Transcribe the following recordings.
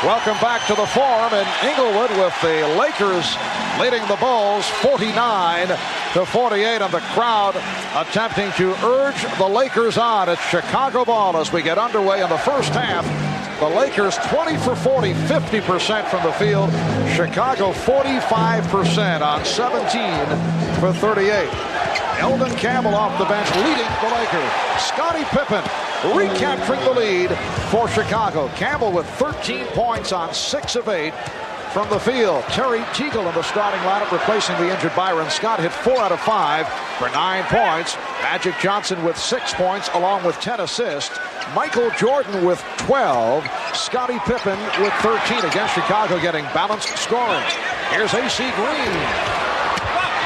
Welcome back to the Forum in Inglewood with the Lakers leading the Bulls 49-48, and the crowd attempting to urge the Lakers on. It's Chicago ball as we get underway in the first half. The Lakers 20 for 40, 50% from the field. Chicago 45% on 17 for 38. Elden Campbell off the bench leading the Lakers. Scottie Pippen recapturing the lead for Chicago. Campbell with 13 points on 6 of 8 from the field. Terry Teagle in the starting lineup replacing the injured Byron Scott. Hit 4 out of 5 for 9 points. Magic Johnson with 6 points along with 10 assists. Michael Jordan with 12. Scottie Pippen with 13. Again, Chicago getting balanced scoring. Here's A.C. Green.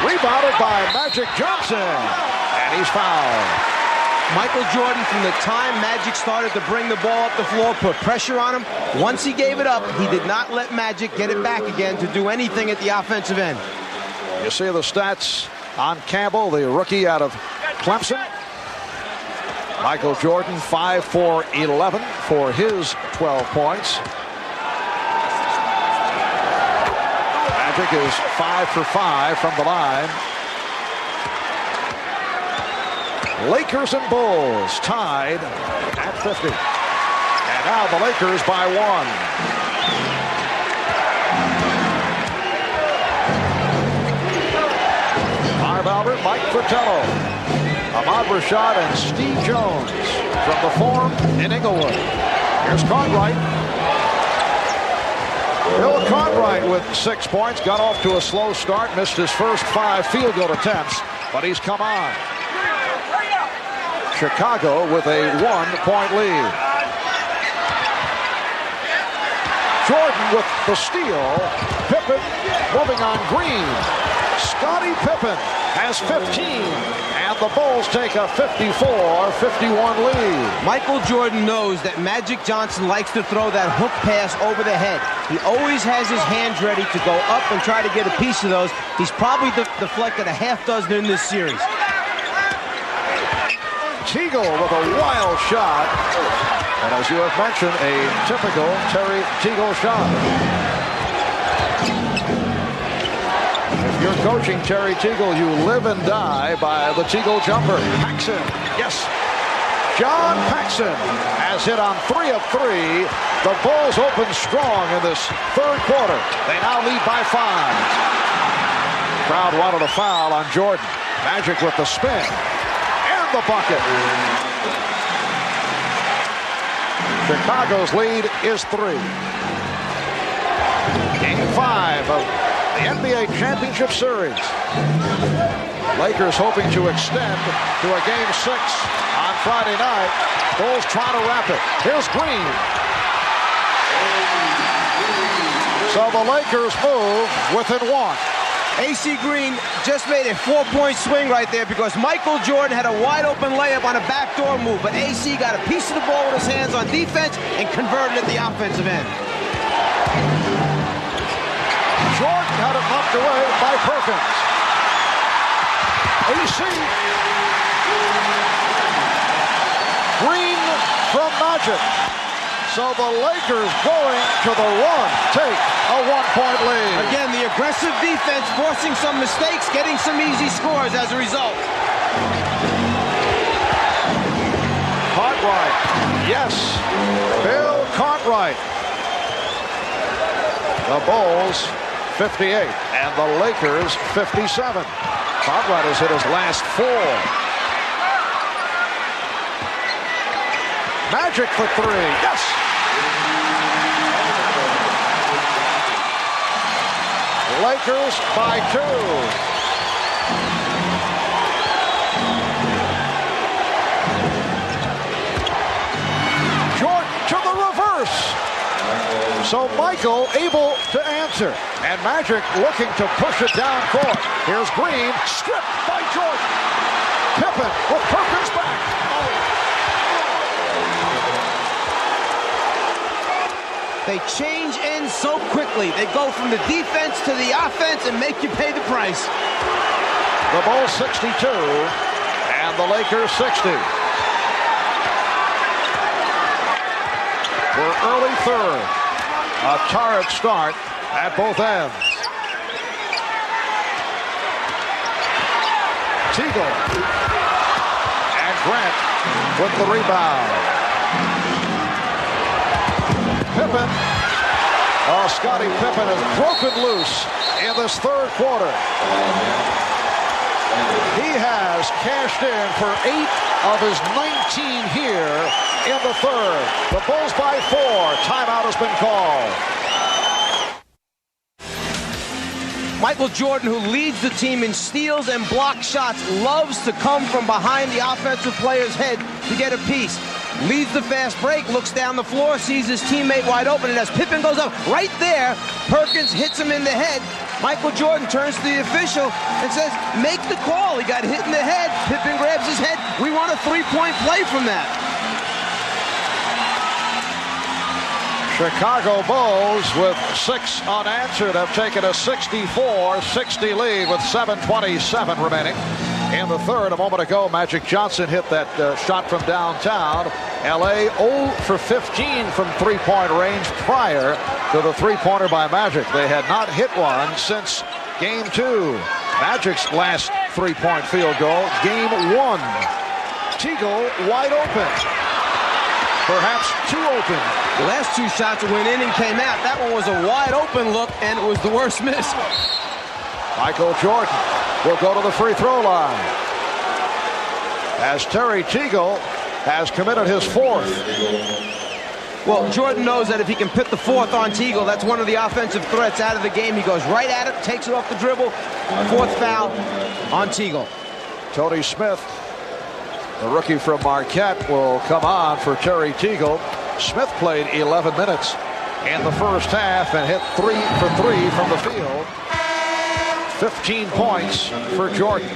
Rebounded by Magic Johnson. And he's fouled. Michael Jordan, from the time Magic started to bring the ball up the floor, put pressure on him. Once he gave it up, he did not let Magic get it back again to do anything at the offensive end. You see the stats on Campbell, the rookie out of Clemson. Michael Jordan 5 for 11 for his 12 points. Magic is 5 for 5 from the line. Lakers and Bulls tied at 50. And now the Lakers by 1. Marv Albert, Mike Fratello, Ahmad Rashad, and Steve Jones from the Forum in Inglewood. Here's Cartwright. Bill Cartwright with 6 points. Got off to a slow start. Missed his first 5 field goal attempts, but he's come on. Chicago with a 1-point lead. Jordan with the steal. Pippen moving on Green. Scottie Pippen has 15, and the Bulls take a 54-51 lead. Michael Jordan knows that Magic Johnson likes to throw that hook pass over the head. He always has his hands ready to go up and try to get a piece of those. He's probably deflected a half dozen in this series. Teagle with a wild shot. And as you have mentioned, a typical Terry Teagle shot. If you're coaching Terry Teagle, you live and die by the Teagle jumper. Paxson, yes. John Paxson has hit on 3 of 3. The Bulls open strong in this third quarter. They now lead by 5. Crowd wanted a foul on Jordan. Magic with the spin. The bucket. Chicago's lead is 3. Game 5 of the NBA Championship Series. Lakers hoping to extend to a Game 6 on Friday night. Bulls try to wrap it. Here's Green. So the Lakers move within 1. A.C. Green just made a 4-point swing right there because Michael Jordan had a wide-open layup on a backdoor move, but A.C. got a piece of the ball with his hands on defense and converted at the offensive end. Jordan had it knocked away by Perkins. A.C. Green from Magic. So the Lakers going to the run take a 1-point lead. Again, the aggressive defense forcing some mistakes, getting some easy scores as a result. Cartwright, yes, Bill Cartwright. The Bulls 58 and the Lakers 57. Cartwright has hit his last 4. Magic for 3, yes. Lakers by 2. Jordan to the reverse. So Michael able to answer. And Magic looking to push it down court. Here's Green, stripped by Jordan. Pippen with Perkins back. They change ends so quickly. They go from the defense to the offense and make you pay the price. The Bulls 62 and the Lakers 60. We're early third. A torrid start at both ends. Teagle. And Grant with the rebound. Pippen. Oh, Scottie Pippen has broken loose in this third quarter. He has cashed in for 8 of his 19 here in the third. The Bulls by 4. Timeout has been called. Michael Jordan, who leads the team in steals and block shots, loves to come from behind the offensive player's head to get a piece. Leads the fast break, looks down the floor, sees his teammate wide open, and as Pippen goes up right there, Perkins hits him in the head. Michael Jordan turns to the official and says, make the call. He got hit in the head. Pippen grabs his head. We want a three-point play from that. Chicago Bulls with 6 unanswered have taken a 64-60 lead with 7:27 remaining in the third. A moment ago, Magic Johnson hit that shot from downtown. LA 0 for 15 from three-point range prior to the three-pointer by Magic. They had not hit one since Game 2. Magic's last three-point field goal, Game 1. Teagle wide open. Perhaps too open. The last 2 shots went in and came out. That one was a wide open look, and it was the worst miss. Michael Jordan will go to the free throw line as Terry Teagle has committed his 4th. Well, Jordan knows that if he can put the 4th on Teagle, that's one of the offensive threats out of the game. He goes right at it, takes it off the dribble. 4th foul on Teagle. Tony Smith, the rookie from Marquette, will come on for Terry Teagle. Smith played 11 minutes in the first half and hit 3 for 3 from the field. 15 points for Jordan.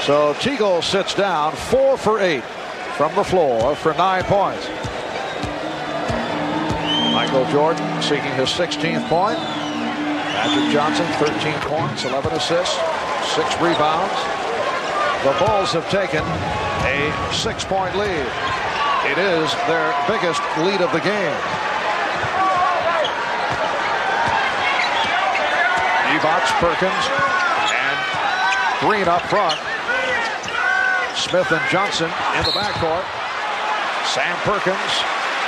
So Teagle sits down 4 for 8 from the floor for 9 points. Michael Jordan seeking his 16th point. Magic Johnson 13 points, 11 assists, 6 rebounds. The Bulls have taken a 6-point lead. It is their biggest lead of the game. Evox, Perkins, and Green up front. Smith and Johnson in the backcourt. Sam Perkins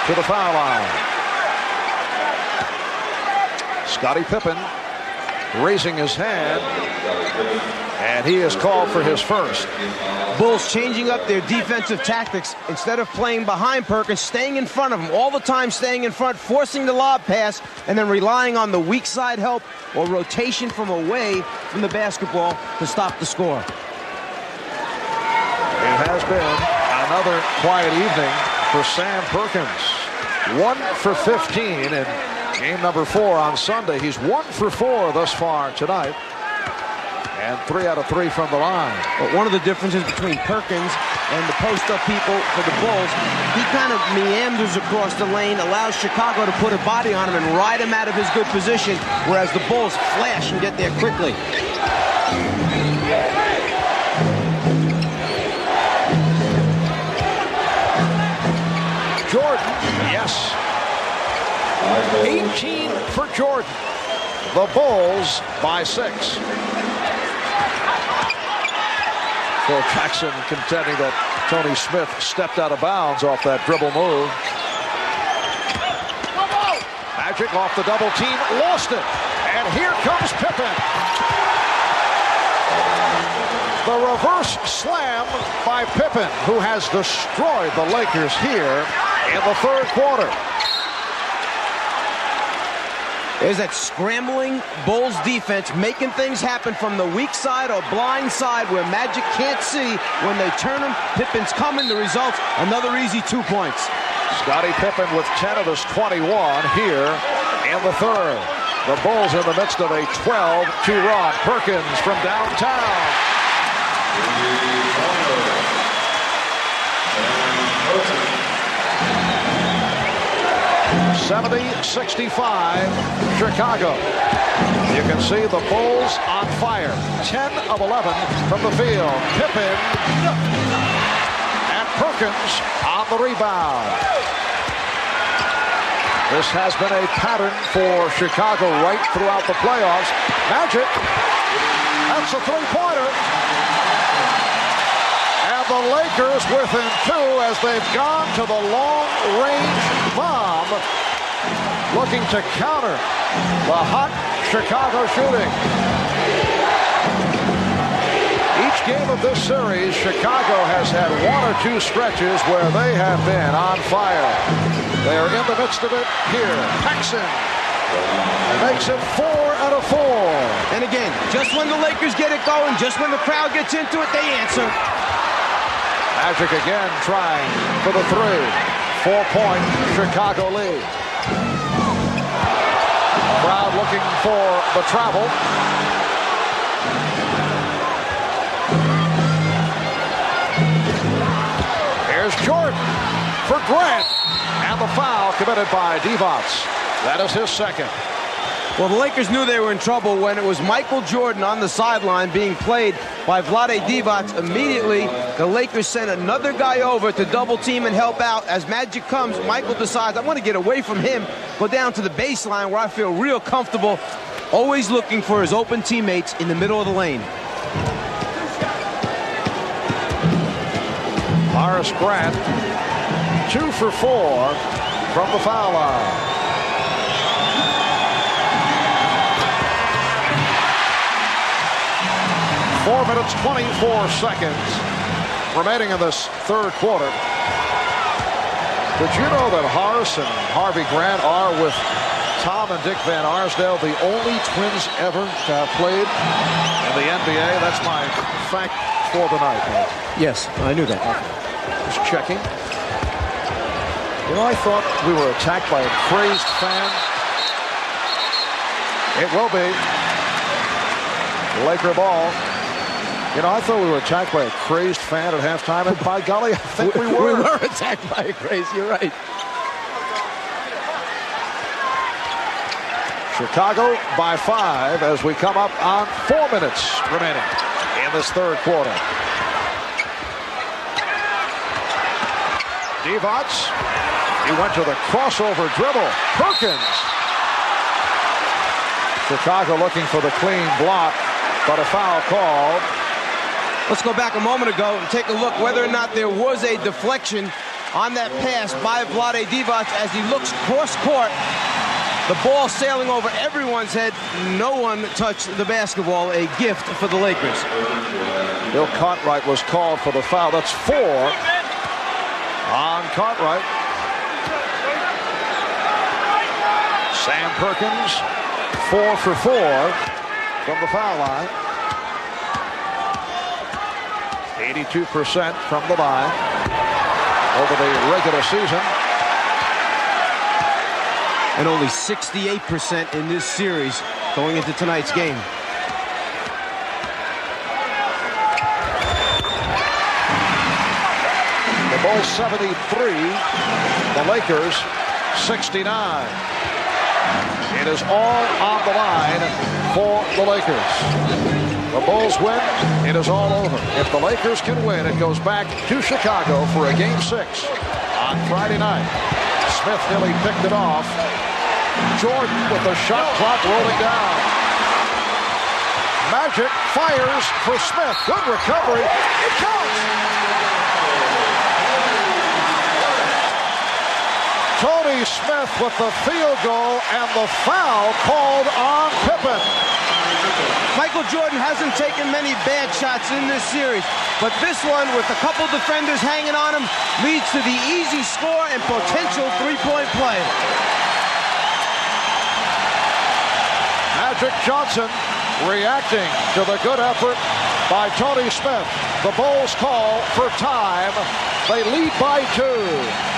to the foul line. Scottie Pippen raising his hand, and he is called for his first. Bulls changing up their defensive tactics. Instead of playing behind Perkins, staying in front of him, all the time staying in front, forcing the lob pass, and then relying on the weak side help or rotation from away from the basketball to stop the score. It has been another quiet evening for Sam Perkins. 1 for 15 in game number 4 on Sunday. He's 1 for 4 thus far tonight. And 3 out of 3 from the line. But one of the differences between Perkins and the post-up people for the Bulls, he kind of meanders across the lane, allows Chicago to put a body on him and ride him out of his good position, whereas the Bulls flash and get there quickly. Jordan, yes. 18 for Jordan. The Bulls by 6. Phil Jackson contending that Tony Smith stepped out of bounds off that dribble move. Magic off the double team, lost it. And here comes Pippen. The reverse slam by Pippen, who has destroyed the Lakers here in the third quarter. There's that scrambling Bulls defense making things happen from the weak side or blind side where Magic can't see. When they turn him, Pippen's coming. The result, another easy 2 points. Scottie Pippen with 10 of his 21 here in the third. The Bulls in the midst of a 12-2 run. Perkins from downtown. 70-65, Chicago. You can see the Bulls on fire. 10 of 11 from the field. Pippen and Perkins on the rebound. This has been a pattern for Chicago right throughout the playoffs. Magic, that's a three-pointer. And the Lakers within two as they've gone to the long-range bomb, looking to counter the hot Chicago shooting. Each game of this series, Chicago has had one or two stretches where they have been on fire. They are in the midst of it here. Paxson makes it 4 out of 4. And again, just when the Lakers get it going, just when the crowd gets into it, they answer. Magic again trying for the three. 4-point Chicago lead. Crowd looking for the travel. Here's Jordan for Grant. And the foul committed by Divac. That is his second. Well, the Lakers knew they were in trouble when it was Michael Jordan on the sideline being played by Vlade Divac. Immediately, the Lakers sent another guy over to double team and help out. As Magic comes, Michael decides, I want to get away from him, go down to the baseline where I feel real comfortable, always looking for his open teammates in the middle of the lane. Horace Grant, 2 for 4 from the foul line. Four minutes, 24 seconds remaining in this third quarter. Did you know that Horace and Harvey Grant are, with Tom and Dick Van Arsdale, the only twins ever to have played in the NBA? That's my fact for the night. Yes, I knew that. Just checking. You know, I thought we were attacked by a crazed fan. It will be. Laker ball. You know, I thought we were attacked by a crazed fan at halftime, and by golly, I think we were. We were attacked by a craze, you're right. Chicago by 5 as we come up on 4 minutes remaining in this third quarter. Divac, he went to the crossover dribble. Perkins. Chicago looking for the clean block, but a foul called. Let's go back a moment ago and take a look whether or not there was a deflection on that pass by Vlade Divac as he looks cross-court. The ball sailing over everyone's head. No one touched the basketball. A gift for the Lakers. Bill Cartwright was called for the foul. That's 4 on Cartwright. Sam Perkins, 4 for 4 from the foul line. 82% from the line over the regular season. And only 68% in this series going into tonight's game. The Bulls 73, the Lakers 69. It is all on the line for the Lakers. The Bulls win, it is all over. If the Lakers can win, it goes back to Chicago for a Game 6 on Friday night. Smith nearly picked it off. Jordan with the shot clock rolling down. Magic fires for Smith. Good recovery. It counts. Tony Smith with the field goal and the foul called on Pippen. Michael Jordan hasn't taken many bad shots in this series, but this one, with a couple defenders hanging on him, leads to the easy score and potential three-point play. Magic Johnson reacting to the good effort by Tony Smith. The Bulls call for time. They lead by 2.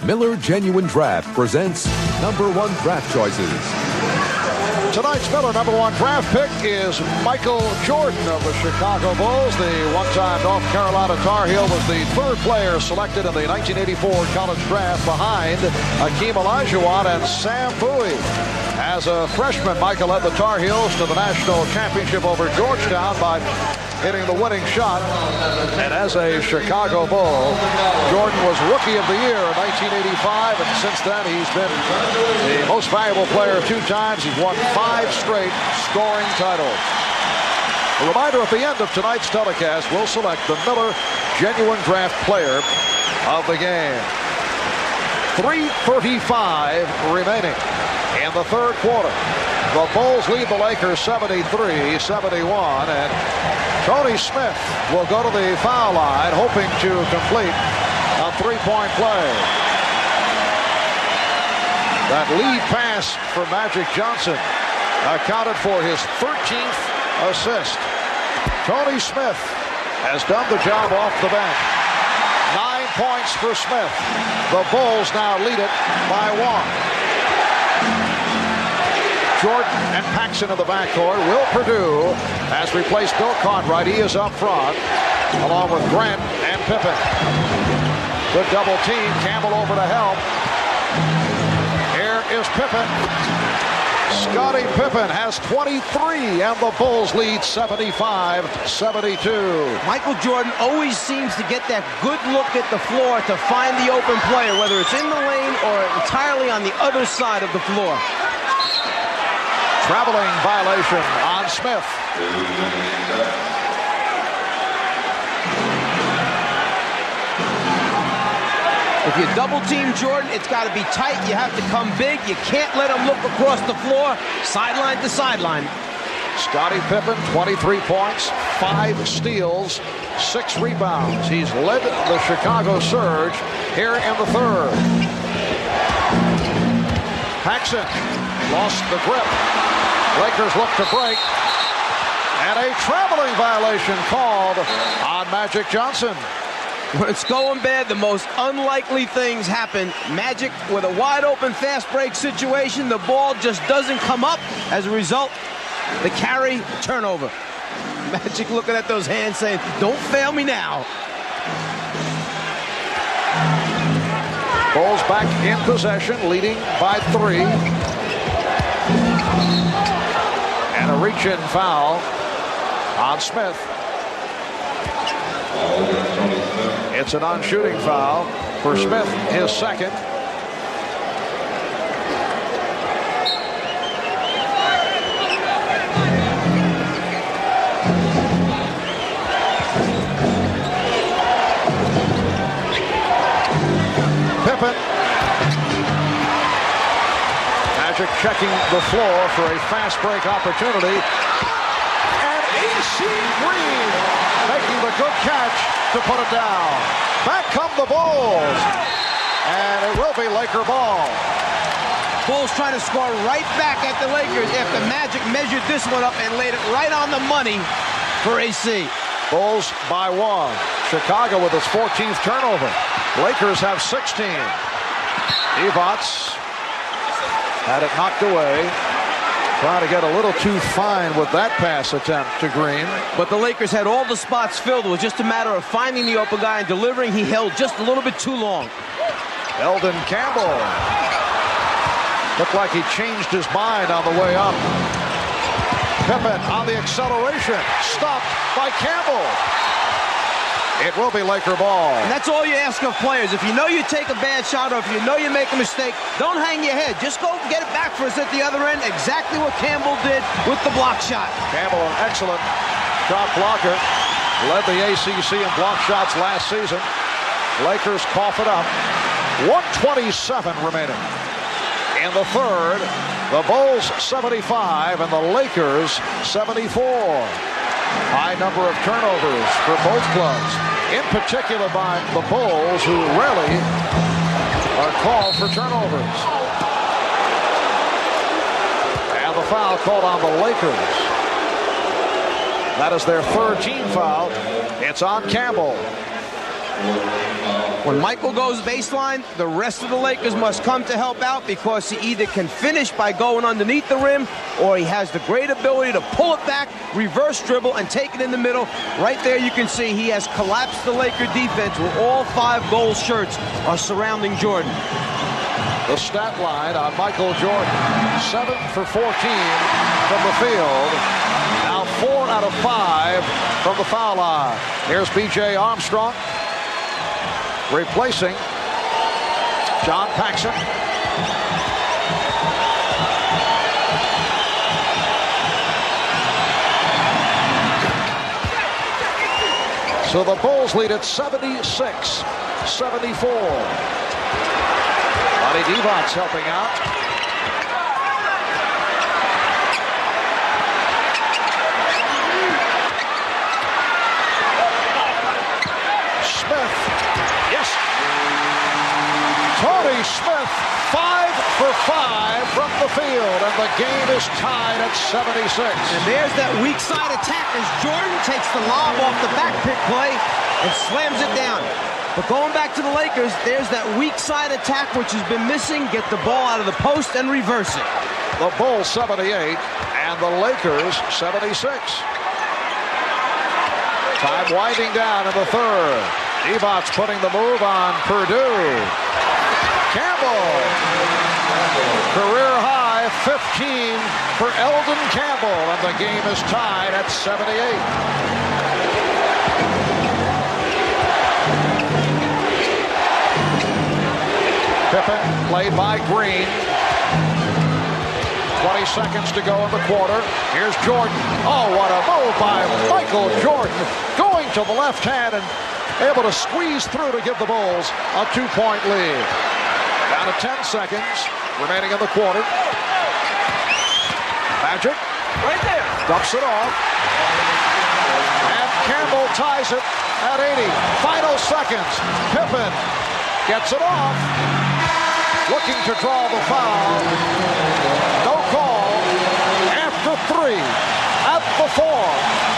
Miller Genuine Draft presents #1 draft choices. Tonight's Miller #1 draft pick is Michael Jordan of the Chicago Bulls. The one-time North Carolina Tar Heel was the third player selected in the 1984 college draft behind Hakeem Olajuwon and Sam Bowie. As a freshman, Michael led the Tar Heels to the national championship over Georgetown by hitting the winning shot. And as a Chicago Bull, Jordan was Rookie of the Year in 1985, and since then he's been the most valuable player 2 times. He's won 5 straight scoring titles. A reminder at the end of tonight's telecast, we'll select the Miller Genuine Draft Player of the game. 3:35 remaining in the third quarter. The Bulls lead the Lakers 73-71, and Tony Smith will go to the foul line, hoping to complete a 3-point play. That lead pass for Magic Johnson accounted for his 13th assist. Tony Smith has done the job off the bench. 9 points for Smith. The Bulls now lead it by 1. Jordan and Paxson in the backcourt. Will Perdue has replaced Bill Cartwright. He is up front, along with Grant and Pippen. Good double team. Campbell over to help. Here is Pippen. Scottie Pippen has 23, and the Bulls lead 75-72. Michael Jordan always seems to get that good look at the floor to find the open player, whether it's in the lane or entirely on the other side of the floor. Traveling violation on Smith. If you double team Jordan, it's got to be tight. You have to come big. You can't let him look across the floor, sideline to sideline. Scottie Pippen, 23 points, 5 steals, 6 rebounds. He's led the Chicago Surge here in the third. Paxson lost the grip. Lakers look to break. And a traveling violation called on Magic Johnson. When it's going bad, the most unlikely things happen. Magic with a wide open fast break situation. The ball just doesn't come up. As a result, the carry, turnover. Magic looking at those hands saying, don't fail me now. Bulls back in possession, leading by 3. And a reach-in foul on Smith. It's a non-shooting foul for Smith, his second. Pippen. Magic checking the floor for a fast break opportunity. And A.C. Green making the good catch to put it down. Back come the Bulls. And it will be Laker ball. Bulls trying to score right back at the Lakers after Magic measured this one up and laid it right on the money for AC. Bulls by 1. Chicago with its 14th turnover. Lakers have 16. Evots had it knocked away. Trying to get a little too fine with that pass attempt to Green. But the Lakers had all the spots filled. It was just a matter of finding the open guy and delivering. He held just a little bit too long. Eldon Campbell. Looked like he changed his mind on the way up. Pippen on the acceleration. Stopped by Campbell. It will be Laker ball. And that's all you ask of players. If you know you take a bad shot or if you know you make a mistake, don't hang your head. Just go get it back for us at the other end. Exactly what Campbell did with the block shot. Campbell, an excellent shot blocker. Led the ACC in block shots last season. Lakers cough it up. 1:27 remaining. In the third, the Bulls 75 and the Lakers 74. High number of turnovers for both clubs, in particular by the Bulls, who rarely are called for turnovers. And the foul called on the Lakers. That is their third team foul. It's on Campbell. When Michael goes baseline, the rest of the Lakers must come to help out because he either can finish by going underneath the rim or he has the great ability to pull it back, reverse dribble, and take it in the middle. Right there you can see he has collapsed the Laker defense where all 5 gold shirts are surrounding Jordan. The stat line on Michael Jordan, 7 for 14 from the field. Now 4 out of 5 from the foul line. Here's B.J. Armstrong replacing John Paxson. So the Bulls lead at 76-74. Lonnie Divac helping out. Smith. Yes. Tony Smith, 5 for 5 from the field, and the game is tied at 76. And there's that weak side attack as Jordan takes the lob off the back pick play and slams it down. But going back to the Lakers, there's that weak side attack which has been missing. Get the ball out of the post and reverse it. The Bulls 78 and the Lakers 76. Time winding down in the third. Divac's putting the move on Purdue. Campbell. Career high 15 for Eldon Campbell, and the game is tied at 78. Pippen played by Green. 20 seconds to go in the quarter. Here's Jordan. Oh, what a move by Michael Jordan. Going to the left hand and able to squeeze through to give the Bulls a 2-point lead. Down to 10 seconds remaining in the quarter. Magic. Right there. Dumps it off. And Campbell ties it at 80. Final seconds. Pippen gets it off. Looking to draw the foul. No call. After 3. At the 4.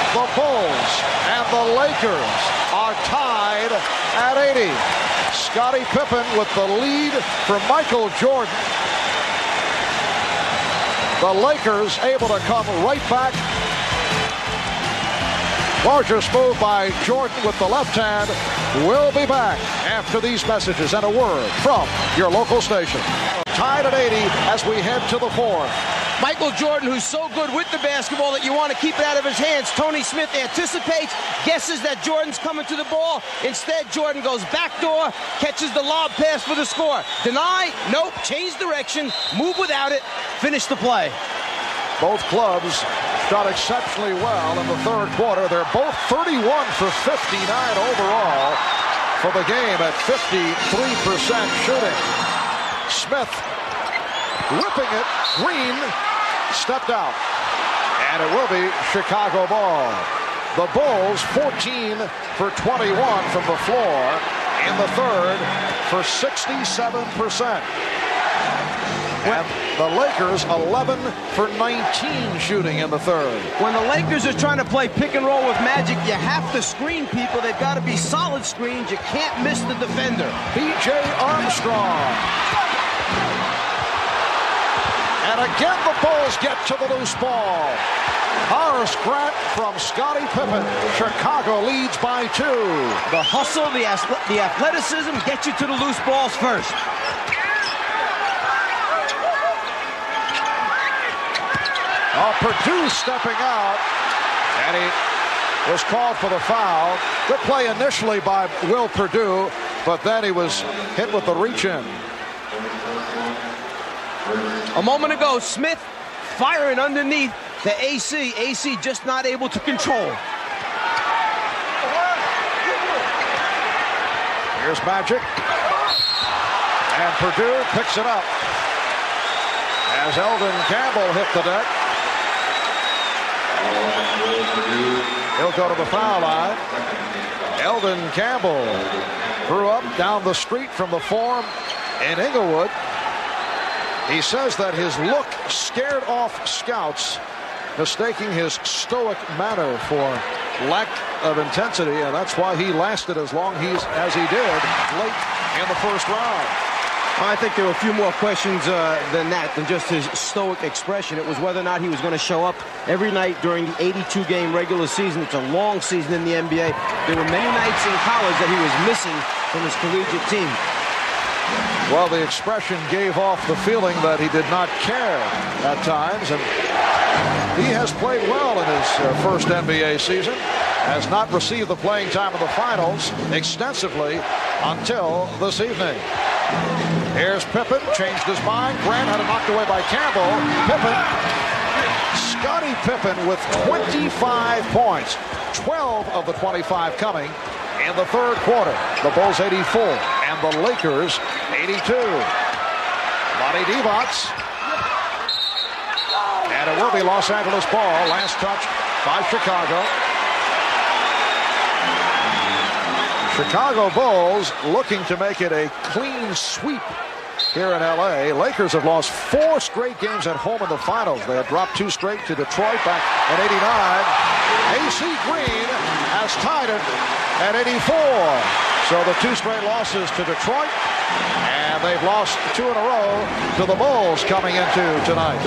The Bulls and the Lakers are tied at 80. Scottie Pippen with the lead for Michael Jordan. The Lakers able to come right back. Gorgeous move by Jordan with the left hand. We'll be back after these messages and a word from your local station. Tied at 80 as we head to the fourth. Michael Jordan, who's so good with the basketball that you want to keep it out of his hands. Tony Smith anticipates, guesses that Jordan's coming to the ball. Instead, Jordan goes backdoor, catches the lob pass for the score. Deny, nope, change direction, move without it, finish the play. Both clubs shot exceptionally well in the third quarter. They're both 31 for 59 overall for the game at 53% shooting. Smith ripping it. Green stepped out. And it will be Chicago ball. The Bulls 14 for 21 from the floor in the third for 67%. And the Lakers 11 for 19 shooting in the third. When the Lakers are trying to play pick and roll with Magic, you have to screen people. They've got to be solid screens. You can't miss the defender. B.J. Armstrong. And again the Bulls get to the loose ball. Horace Grant from Scottie Pippen. Chicago leads by 2. The hustle, the athleticism get you to the loose balls first. Oh, Purdue stepping out, and he was called for the foul. Good play initially by Will Purdue, but then he was hit with the reach-in. A moment ago, Smith firing underneath to AC. AC just not able to control. Here's Magic. And Purdue picks it up as Eldon Campbell hit the deck. He'll go to the foul line. Eldon Campbell grew up down the street from the Forum in Inglewood. He says that his look scared off scouts, mistaking his stoic manner for lack of intensity, and that's why he lasted as long as he did late in the first round. I think there were a few more questions than just his stoic expression. It was whether or not he was going to show up every night during the 82-game regular season. It's a long season in the NBA. There were many nights in college that he was missing from his collegiate team. Well, the expression gave off the feeling that he did not care at times, and he has played well in his first NBA season, has not received the playing time in the finals extensively until this evening. Here's Pippen, changed his mind. Grant had it knocked away by Campbell. Scottie Pippen with 25 points, 12 of the 25 coming in the third quarter. The Bulls 84 and the Lakers 82. Lonnie Divac. And it will be Los Angeles ball. Last touch by Chicago. Chicago Bulls looking to make it a clean sweep here in L.A. Lakers have lost 4 straight games at home in the finals. They have dropped 2 straight to Detroit back in '89. A.C. Green has tied it at 84. So the 2 straight losses to Detroit, and they've lost 2 in a row to the Bulls coming into tonight.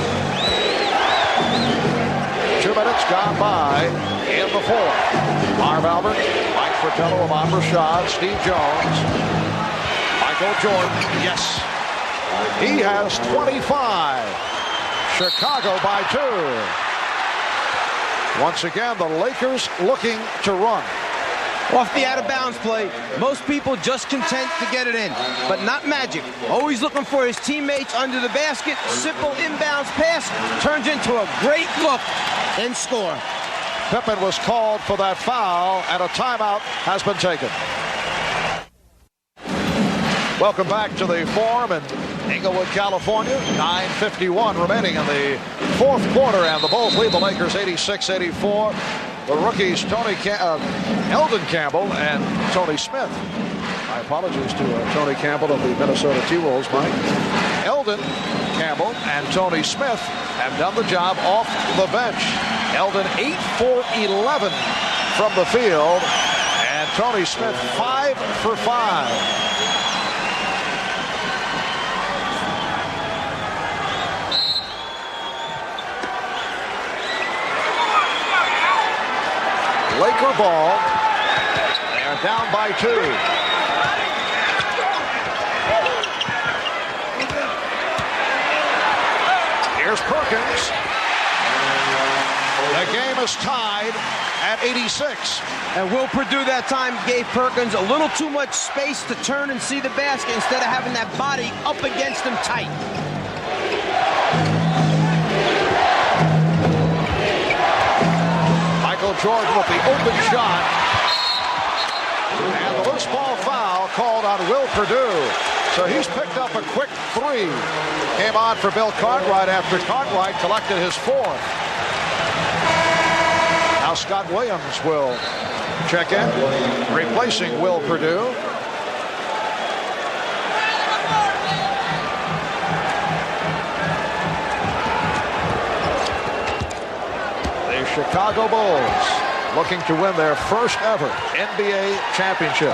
2 minutes gone by in the fourth. Marv Albert, Mike Fratello, Ahmad Rashad, Steve Jones, Michael Jordan. Yes, he has 25. Chicago by 2. Once again, the Lakers looking to run. Off the out-of-bounds play, most people just content to get it in, but not Magic. Always looking for his teammates under the basket. Simple inbounds pass turns into a great look and score. Pippen was called for that foul, and a timeout has been taken. Welcome back to the Forum in Inglewood, California. 9:51 remaining in the fourth quarter, and the Bulls lead the Lakers 86-84. The rookies, Eldon Campbell and Tony Smith. My apologies to Tony Campbell of the Minnesota T-Wolves, Mike. Eldon Campbell and Tony Smith have done the job off the bench. Eldon 8 for 11 from the field, and Tony Smith 5 for 5. Laker ball. They are down by 2. Here's Perkins. The game is tied at 86. And Will Perdue that time gave Perkins a little too much space to turn and see the basket instead of having that body up against him tight. Michael Jordan with the open shot. And the loose ball foul called on Will Perdue. So he's picked up a quick 3. Came on for Bill Cartwright after Cartwright collected his 4th. Now Scott Williams will check in, replacing Will Perdue. Chicago Bulls looking to win their first ever NBA championship.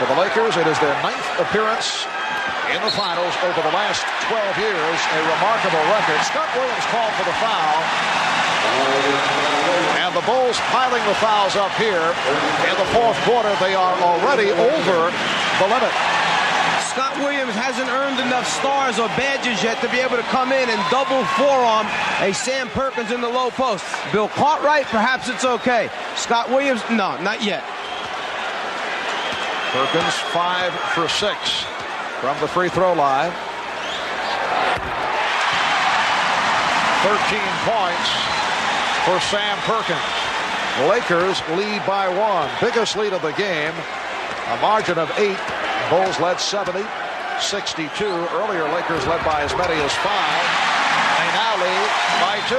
For the Lakers, it is their 9th appearance in the finals over the last 12 years. A remarkable record. Scott Williams called for the foul. And the Bulls piling the fouls up here. In the fourth quarter, they are already over the limit. Scott Williams hasn't earned enough stars or badges yet to be able to come in and double forearm a Sam Perkins in the low post. Bill Cartwright, perhaps it's okay. Scott Williams, no, not yet. Perkins 5 for 6 from the free throw line. 13 points for Sam Perkins. Lakers lead by 1. Biggest lead of the game. A margin of 8. Bulls led 70-62. Earlier, Lakers led by as many as 5. They now lead by 2.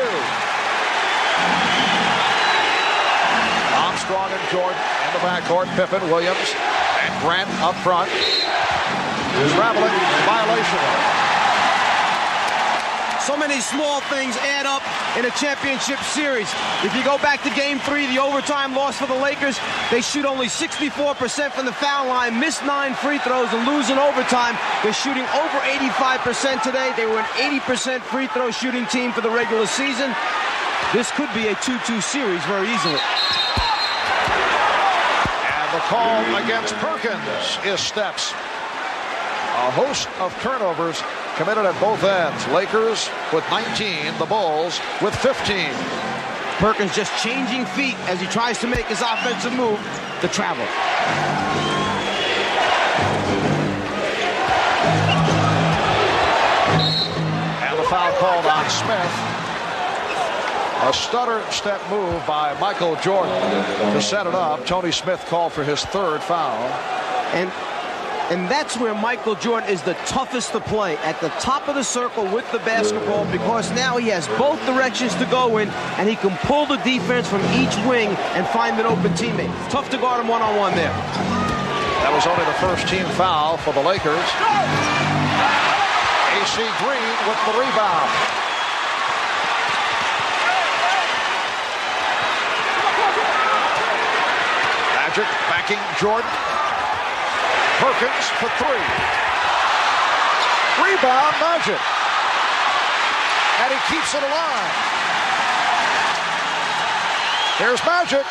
Armstrong and Jordan in the backcourt. Pippen, Williams, and Grant up front. Traveling violation. So many small things add up in a championship series. If you go back to Game 3, the overtime loss for the Lakers, they shoot only 64% from the foul line, miss 9 free throws, and lose in overtime. They're shooting over 85% today. They were an 80% free throw shooting team for the regular season. This could be a 2-2 series very easily. And the call against Perkins is steps. A host of turnovers committed at both ends. Lakers with 19, the Bulls with 15. Perkins just changing feet as he tries to make his offensive move, the travel. And the foul called on Smith. A stutter step move by Michael Jordan to set it up. Tony Smith called for his 3rd foul. And that's where Michael Jordan is the toughest to play, at the top of the circle with the basketball, because now he has both directions to go in, and he can pull the defense from each wing and find an open teammate. Tough to guard him one-on-one there. That was only the first team foul for the Lakers. AC Green with the rebound. Magic backing Jordan. Perkins for 3. Rebound, Magic. And he keeps it alive. Here's Magic.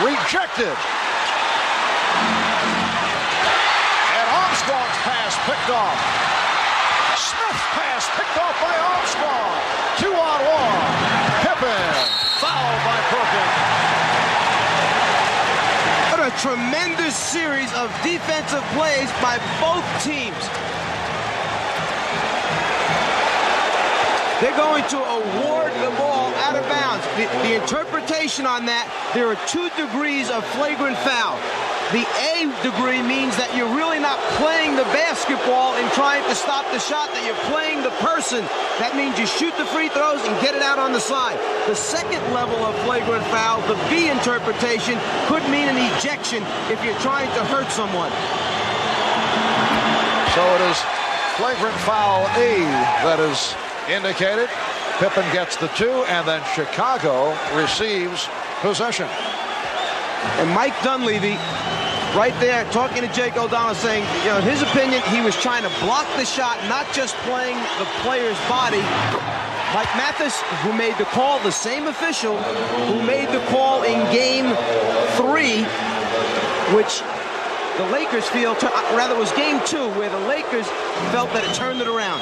Rejected. And Armstrong's pass picked off. Smith's pass picked off by Armstrong. 2-on-1. Pippen. Fouled by Perkins. What a tremendous series of defensive plays by both teams. They're going to award the ball out of bounds. The interpretation on that, there are 2 degrees of flagrant foul. The A degree means that you're really not playing the basketball and trying to stop the shot, that you're playing the person. That means you shoot the free throws and get it out on the side. The second level of flagrant foul, the B interpretation, could mean an ejection if you're trying to hurt someone. So it is flagrant foul A that is indicated. Pippen gets the 2, and then Chicago receives possession. And Mike Dunleavy, right there, talking to Jake O'Donnell, saying, you know, in his opinion, he was trying to block the shot, not just playing the player's body. Mike Mathis, who made the call, the same official who made the call in Game 3, which the Lakers feel, rather it was Game 2, where the Lakers felt that it turned it around.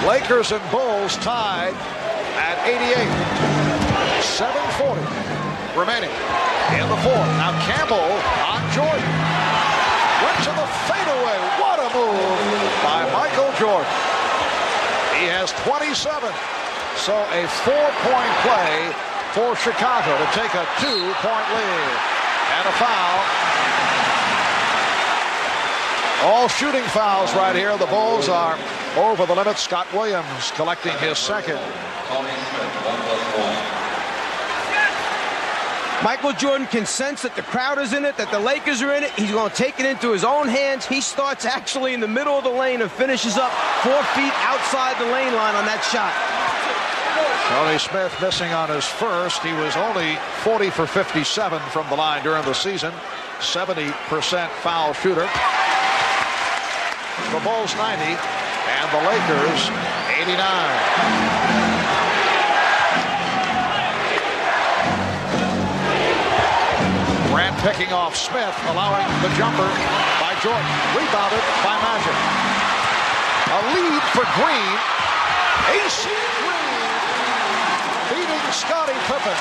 Lakers and Bulls tied at 88. 7:40 remaining in the 4th. Now Campbell on Jordan. Went to the fadeaway. What a move by Michael Jordan. He has 27. So a 4-point play for Chicago to take a 2-point lead. And a foul. All shooting fouls right here. The Bulls are over the limit. Scott Williams collecting his 2nd. Michael Jordan can sense that the crowd is in it, that the Lakers are in it. He's going to take it into his own hands. He starts actually in the middle of the lane and finishes up 4 feet outside the lane line on that shot. Tony Smith missing on his first. He was only 40 for 57 from the line during the season. 70% foul shooter. The Bulls 90 and the Lakers 89. Grant picking off Smith, allowing the jumper by Jordan. Rebounded by Magic. A lead for Green. AC Green beating Scottie Pippen,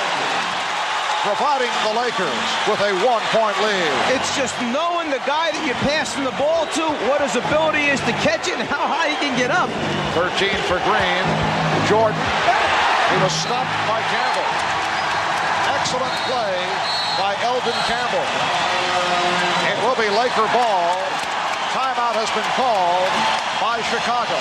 providing the Lakers with a 1-point lead. It's just knowing the guy that you're passing the ball to, what his ability is to catch it, and how high he can get up. 13 for Green. Jordan. He was stopped by Campbell. Excellent play by Eldon Campbell. It will be Laker ball. Timeout has been called by Chicago.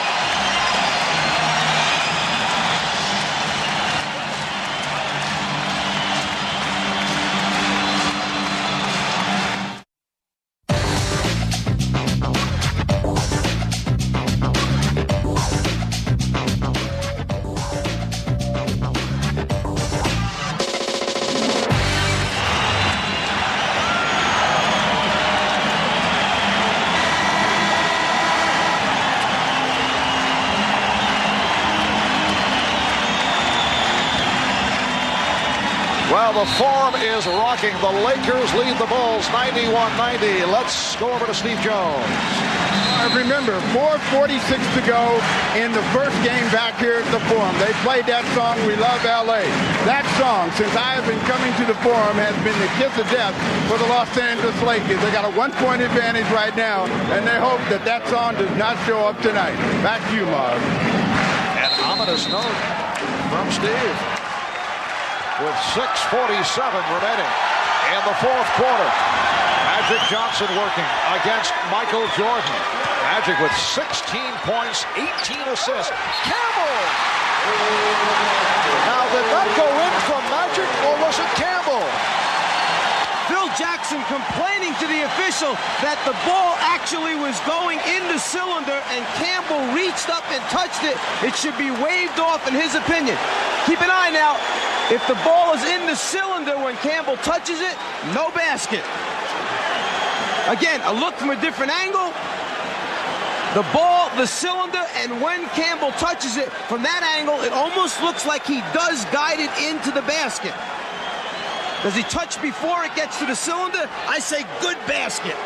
Well, the Forum is rocking. The Lakers lead the Bulls 91-90. Let's go over to Steve Jones. Remember, 4:46 to go in the first game back here at the Forum. They played that song, We Love L.A. That song, since I have been coming to the Forum, has been the kiss of death for the Los Angeles Lakers. They got a 1-point advantage right now, and they hope that that song does not show up tonight. Back to you, Marv. An ominous note from Steve. With 6:47 remaining in the fourth quarter. Magic Johnson working against Michael Jordan. Magic with 16 points, 18 assists. Campbell! Now, did that go in from Magic, or was it Campbell? Phil Jackson complaining to the official that the ball actually was going in the cylinder and Campbell reached up and touched it. It should be waved off in his opinion. Keep an eye now. If the ball is in the cylinder when Campbell touches it, no basket. Again, a look from a different angle. The ball, the cylinder, and when Campbell touches it from that angle, it almost looks like he does guide it into the basket. Does he touch before it gets to the cylinder? I say good basket.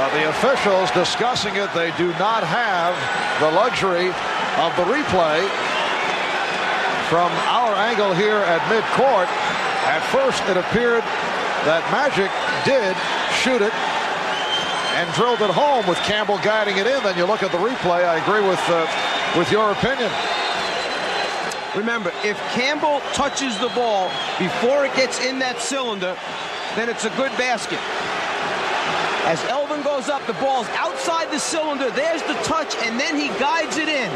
Now the officials discussing it, they do not have the luxury of the replay from our angle here at midcourt. At first it appeared that Magic did shoot it and drilled it home with Campbell guiding it in. Then you look at the replay, I agree with your opinion. Remember, if Campbell touches the ball before it gets in that cylinder, then it's a good basket. As Elvin goes up, the ball's outside the cylinder. There's the touch, and then he guides it in.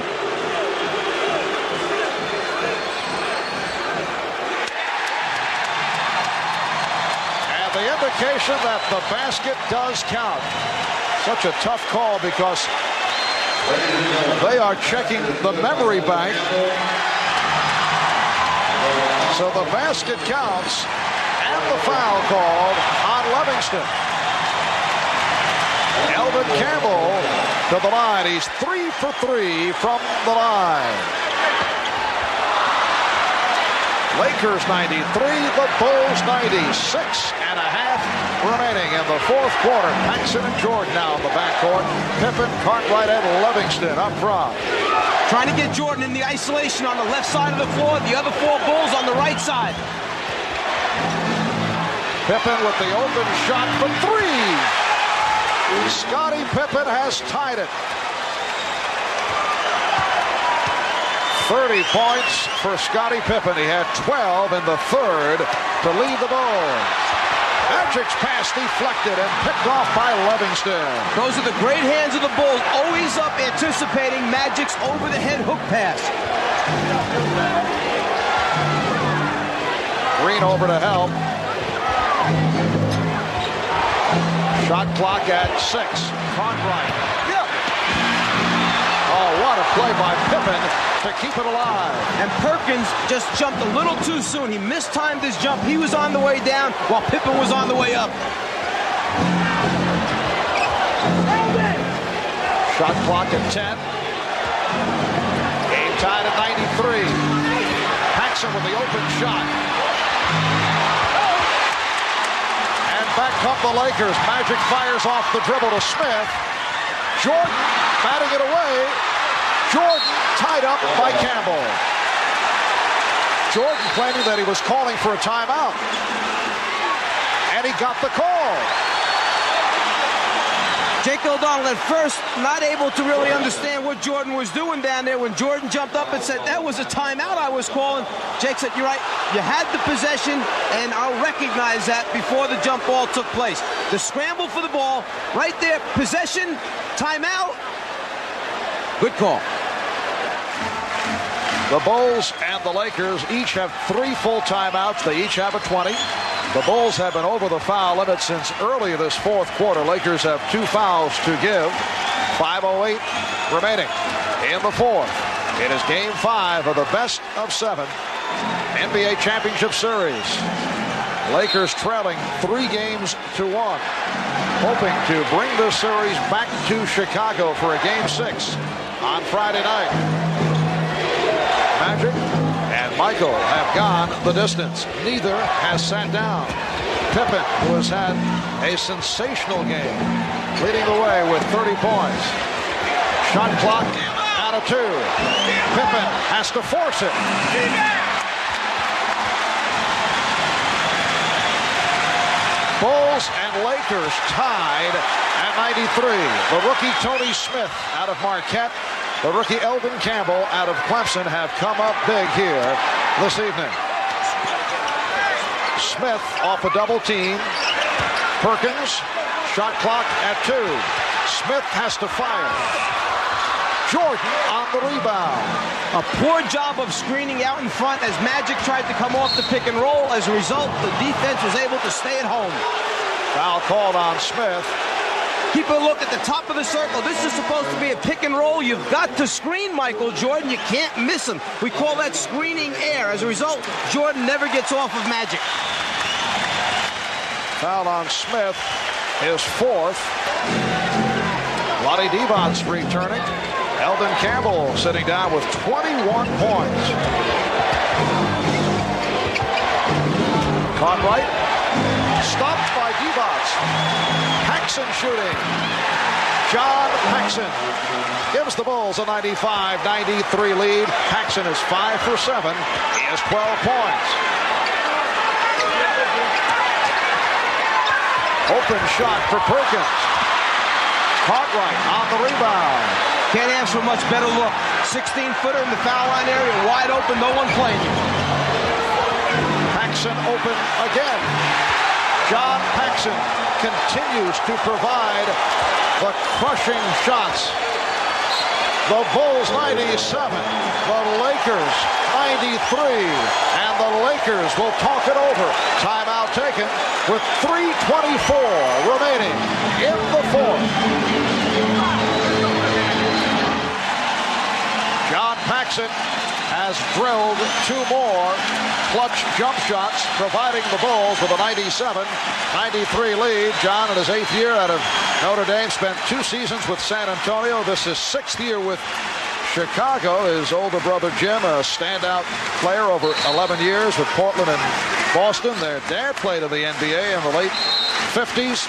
And the indication that the basket does count. Such a tough call because they are checking the memory bank. So the basket counts, and the foul called on Livingston. Elvin Campbell to the line. He's 3 for 3 from the line. Lakers 93, the Bulls 96 and a half remaining in the fourth quarter. Paxson and Jordan now in the backcourt. Pippen, Cartwright, and Livingston up front. Trying to get Jordan in the isolation on the left side of the floor. The other four Bulls on the right side. Pippen with the open shot for three. Scottie Pippen has tied it. 30 points for Scottie Pippen. He had 12 in the third to lead the Bulls. Magic's pass deflected and picked off by Livingston. Those are the great hands of the Bulls, always up anticipating Magic's over-the-head hook pass. Green over to help. Shot clock at 6. Cartwright. Oh, what a play by Pippen to keep it alive. And Perkins just jumped a little too soon. He mistimed his jump. He was on the way down while Pippen was on the way up. Shot clock at 10. Game tied at 93. Paxson with the open shot. And back come the Lakers. Magic fires off the dribble to Smith. Jordan batting it away. Jordan tied up by Campbell. Jordan claiming that he was calling for a timeout. And he got the call. Jake O'Donnell at first not able to really understand what Jordan was doing down there. When Jordan jumped up and said, that was a timeout I was calling, Jake said, you're right, you had the possession, and I'll recognize that before the jump ball took place. The scramble for the ball, right there, possession, timeout. Good call. The Bulls and the Lakers each have 3 full timeouts. They each have a 20. The Bulls have been over the foul limit since early this fourth quarter. Lakers have 2 fouls to give. 5:08 remaining in the fourth. It is game 5 of the best of 7 NBA Championship Series. Lakers trailing 3 games to 1. Hoping to bring this series back to Chicago for a game 6 on Friday night. Magic and Michael have gone the distance. Neither has sat down. Pippen, who has had a sensational game, leading the way with 30 points. Shot clock out of 2. Pippen has to force it. Bulls and Lakers tied at 93. The rookie Tony Smith out of Marquette, the rookie Elvin Campbell out of Clemson have come up big here this evening. Smith off a double team. Perkins, shot clock at 2. Smith has to fire. Jordan on the rebound. A poor job of screening out in front as Magic tried to come off the pick and roll. As a result, the defense was able to stay at home. Foul called on Smith. Keep a look at the top of the circle. This is supposed to be a pick and roll. You've got to screen Michael Jordan. You can't miss him. We call that screening air. As a result, Jordan never gets off of Magic. Foul on Smith, his 4th. Lonnie Divac returning. Elvin Campbell sitting down with 21 points. Cartwright stopped by Divac. Paxson shooting. John Paxson gives the Bulls a 95-93 lead. Paxson is 5 for 7. He has 12 points. Open shot for Perkins. Cartwright on the rebound. Can't ask for much better look. 16-footer in the foul line area, wide open, no one playing you. Paxson open again. John Paxson continues to provide the crushing shots. The Bulls 97, the Lakers 93, and the Lakers will talk it over. Timeout taken with 3:24 remaining in the 4th. John Paxson has drilled 2 more clutch jump shots, providing the Bulls with a 97-93 lead. John, in his 8th year out of Notre Dame, spent 2 seasons with San Antonio. This is 6th year with Chicago. His older brother Jim, a standout player over 11 years with Portland and Boston. Their dad played in the NBA in the late 50s.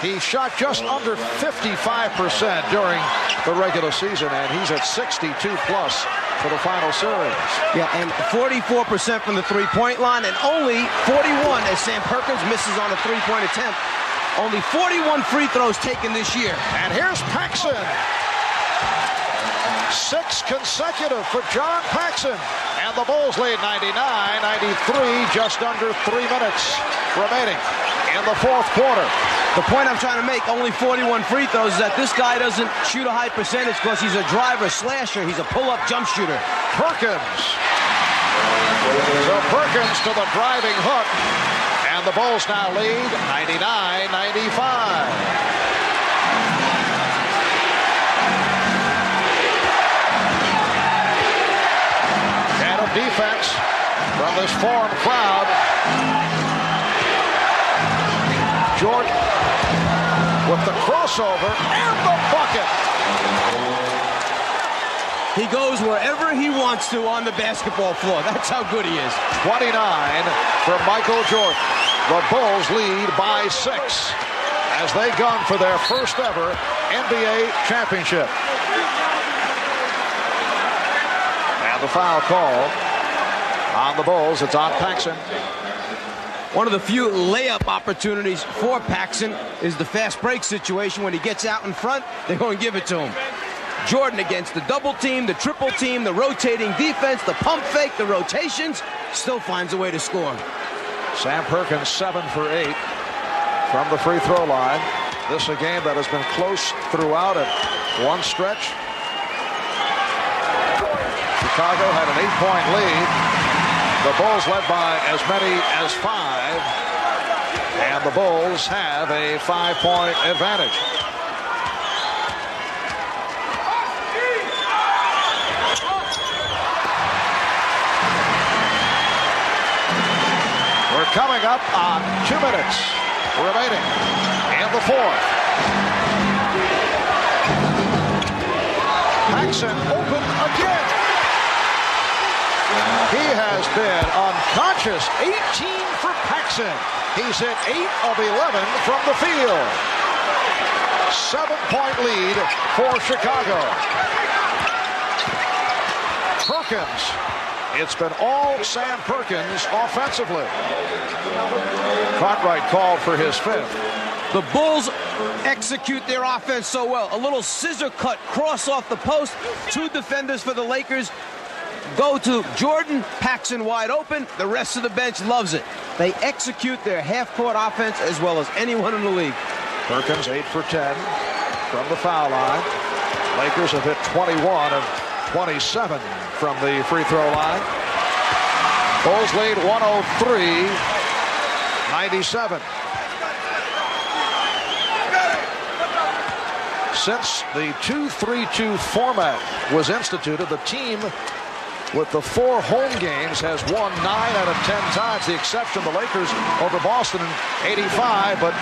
He shot just under 55% during the regular season, and he's at 62+ for the final series. Yeah, and 44% from the three-point line, and only 41 as Sam Perkins misses on a three-point attempt. Only 41 free throws taken this year. And here's Paxson. 6 consecutive for John Paxson. And the Bulls lead 99-93, just under 3 minutes remaining in the 4th quarter. The point I'm trying to make, only 41 free throws, is that this guy doesn't shoot a high percentage because he's a driver slasher. He's a pull-up jump shooter. Perkins. So Perkins to the driving hook. And the Bulls now lead 99-95. Defense from this foreign crowd. Jordan with the crossover and the bucket. He goes wherever he wants to on the basketball floor. That's how good he is. 29 for Michael Jordan. The Bulls lead by 6 as they gun for their first ever NBA championship. And the foul call on the Bulls. It's on Paxson. One of the few layup opportunities for Paxson is the fast break situation. When he gets out in front, they're going to give it to him. Jordan against the double team, the triple team, the rotating defense, the pump fake, the rotations, still finds a way to score. Sam Perkins 7 for 8 from the free throw line. This a game that has been close throughout at one stretch. Chicago had an 8-point lead. The Bulls led by as many as 5, and the Bulls have a 5-point advantage. We're coming up on 2 minutes remaining in the 4th. Paxson open again. He has been unconscious. 18 for Paxson. He's hit 8 of 11 from the field. 7-point lead for Chicago. Perkins. It's been all Sam Perkins offensively. Cartwright called for his 5th. The Bulls execute their offense so well. A little scissor cut cross off the post. 2 defenders for the Lakers go to Jordan. Paxson wide open. The rest of the bench loves it. They execute their half-court offense as well as anyone in the league. Perkins 8 for 10 from the foul line. Lakers have hit 21 of 27 from the free throw line. Bulls lead 103-97. Since the 2-3-2 format was instituted, the team with the 4 home games has won 9 out of 10 times. The exception, the Lakers over Boston in '85, but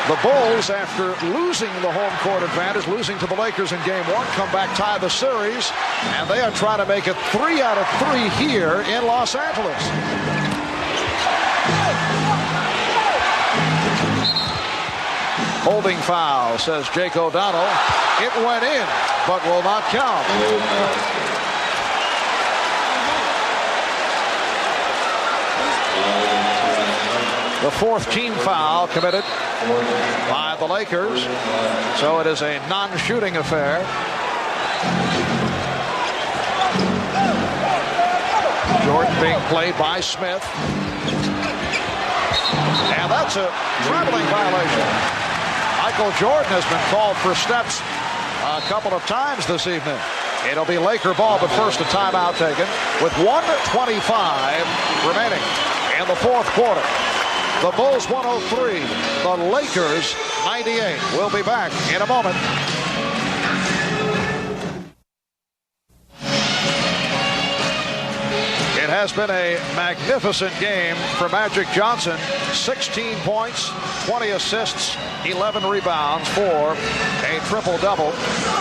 the Bulls, after losing the home court advantage, losing to the Lakers in Game 1, come back, tie the series, and they are trying to make it 3 out of 3 here in Los Angeles. Holding foul, says Jake O'Donnell. It went in, but will not count. The 4th team foul committed by the Lakers. So it is a non-shooting affair. Jordan being played by Smith. And that's a traveling violation. Michael Jordan has been called for steps a couple of times this evening. It'll be Laker ball, but first a timeout taken with 1:25 remaining in the 4th quarter. The Bulls 103, the Lakers 98. We'll be back in a moment. It has been a magnificent game for Magic Johnson. 16 points, 20 assists, 11 rebounds for a triple-double.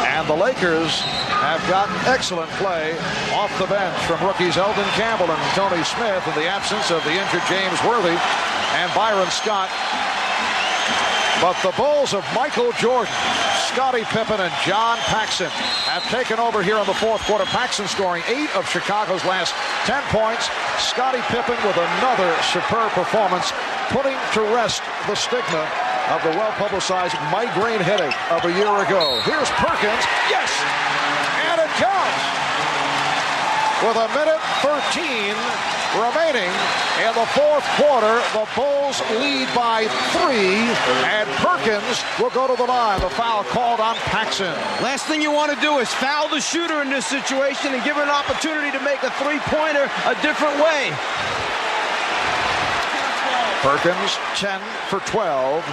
And the Lakers have gotten excellent play off the bench from rookies Eldon Campbell and Tony Smith in the absence of the injured James Worthy and Byron Scott. But the Bulls of Michael Jordan, Scottie Pippen, and John Paxson have taken over here in the 4th quarter. Paxson scoring 8 of Chicago's last 10 points. Scottie Pippen with another superb performance, putting to rest the stigma of the well-publicized migraine headache of a year ago. Here's Perkins. Yes! And it counts! With a minute 13 remaining in the 4th quarter, the Bulls lead by 3, and Perkins will go to the line. The foul called on Paxson. Last thing you want to do is foul the shooter in this situation and give him an opportunity to make a 3-pointer a different way. Perkins 10 for 12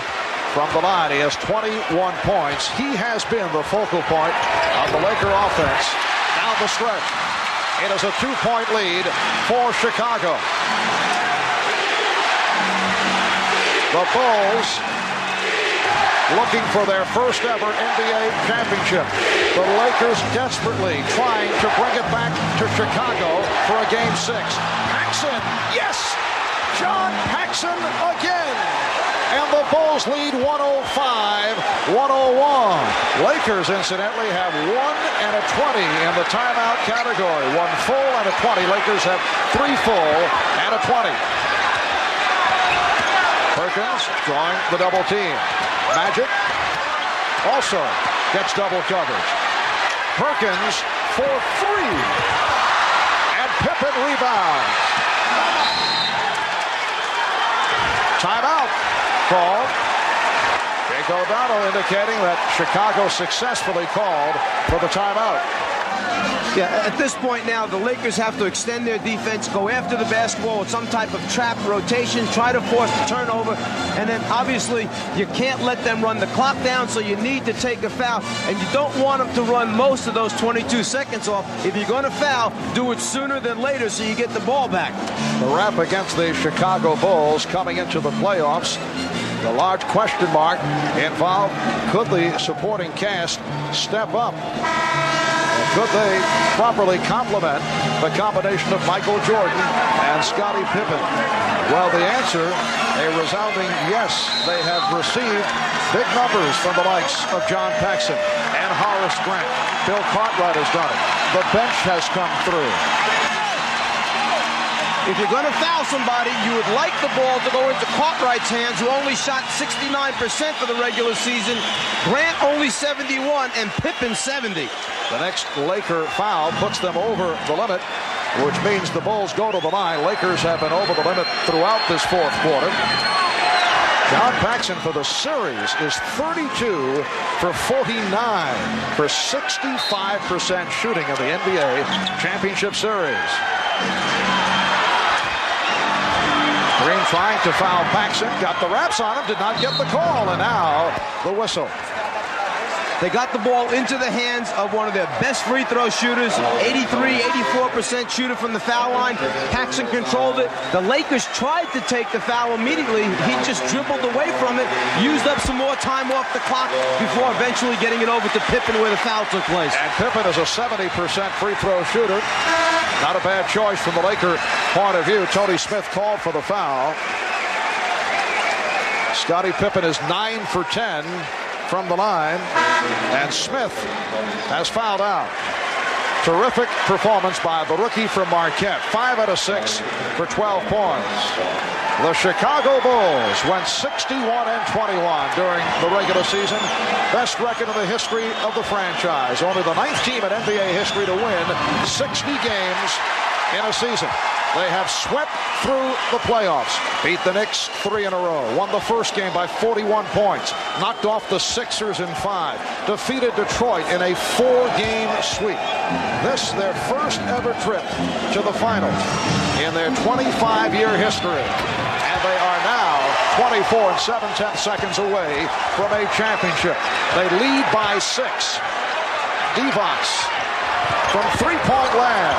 from the line. He has 21 points. He has been the focal point of the Laker offense down the stretch. It is a 2-point lead for Chicago. The Bulls looking for their first ever NBA championship. The Lakers desperately trying to bring it back to Chicago for a Game 6. Paxson, yes! John Paxson again! And the Bulls lead 105-101. Lakers, incidentally, have 1 and a 20 in the timeout category. 1 full and a 20. Lakers have 3 full and a 20. Perkins drawing the double team. Magic also gets double coverage. Perkins for 3. And Pippen rebounds. Timeout called. Jake O'Donnell indicating that Chicago successfully called for the timeout. Yeah, at this point now, the Lakers have to extend their defense, go after the basketball with some type of trap rotation, try to force the turnover, and then obviously you can't let them run the clock down, so you need to take a foul, and you don't want them to run most of those 22 seconds off. If you're going to foul, do it sooner than later so you get the ball back. The rep against the Chicago Bulls coming into the playoffs. The large question mark involved, could the supporting cast step up? Could they properly complement the combination of Michael Jordan and Scottie Pippen? Well, the answer, a resounding yes. They have received big numbers from the likes of John Paxson and Horace Grant. Bill Cartwright has done it. The bench has come through. If you're going to foul somebody, you would like the ball to go into Cartwright's hands, who only shot 69% for the regular season. Grant only 71, and Pippen 70. The next Laker foul puts them over the limit, which means the Bulls go to the line. Lakers have been over the limit throughout this fourth quarter. John Paxson for the series is 32 for 49 for 65% shooting in the NBA Championship Series. Green trying to foul Paxson, got the wraps on him, did not get the call, and now the whistle. They got the ball into the hands of one of their best free throw shooters, 83, 84% shooter from the foul line. Paxson controlled it. The Lakers tried to take the foul immediately. He just dribbled away from it, used up some more time off the clock before eventually getting it over to Pippen where the foul took place. And Pippen is a 70% free throw shooter. Not a bad choice from the Laker point of view. Tony Smith called for the foul. Scottie Pippen is 9 for 10 from the line, and Smith has fouled out. Terrific performance by the rookie from Marquette. 5 out of 6 for 12 points. The Chicago Bulls went 61-21 during the regular season. Best record in the history of the franchise. Only the 9th team in NBA history to win 60 games in a season. They have swept through the playoffs, beat the Knicks 3 in a row, won the first game by 41 points, knocked off the Sixers in 5, defeated Detroit in a 4-game sweep. This their first ever trip to the finals in their 25-year history. And they are now 24 and 7/10 seconds away from a championship. They lead by 6. Divac from three-point land.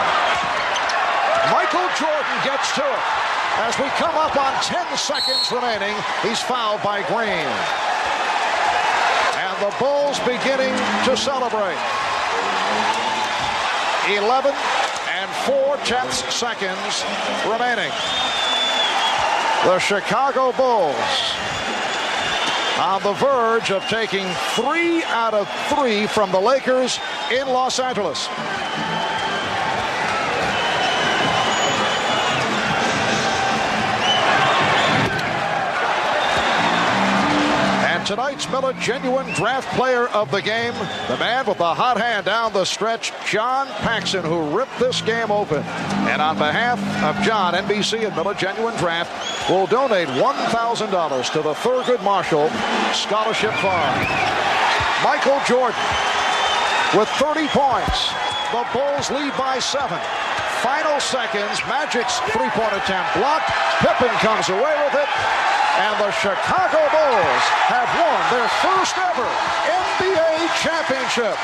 Michael Jordan gets to it. As we come up on 10 seconds remaining, he's fouled by Green. And the Bulls beginning to celebrate. 11 and 4/10 seconds remaining. The Chicago Bulls on the verge of taking 3 out of 3 from the Lakers in Los Angeles. Tonight's Miller Genuine Draft Player of the game, the man with the hot hand down the stretch, John Paxson, who ripped this game open. And on behalf of John, NBC and Miller Genuine Draft will donate $1,000 to the Thurgood Marshall Scholarship Fund. Michael Jordan with 30 points. The Bulls lead by 7. Final seconds, Magic's three-point attempt blocked. Pippen comes away with it. And the Chicago Bulls have won their first ever NBA championship.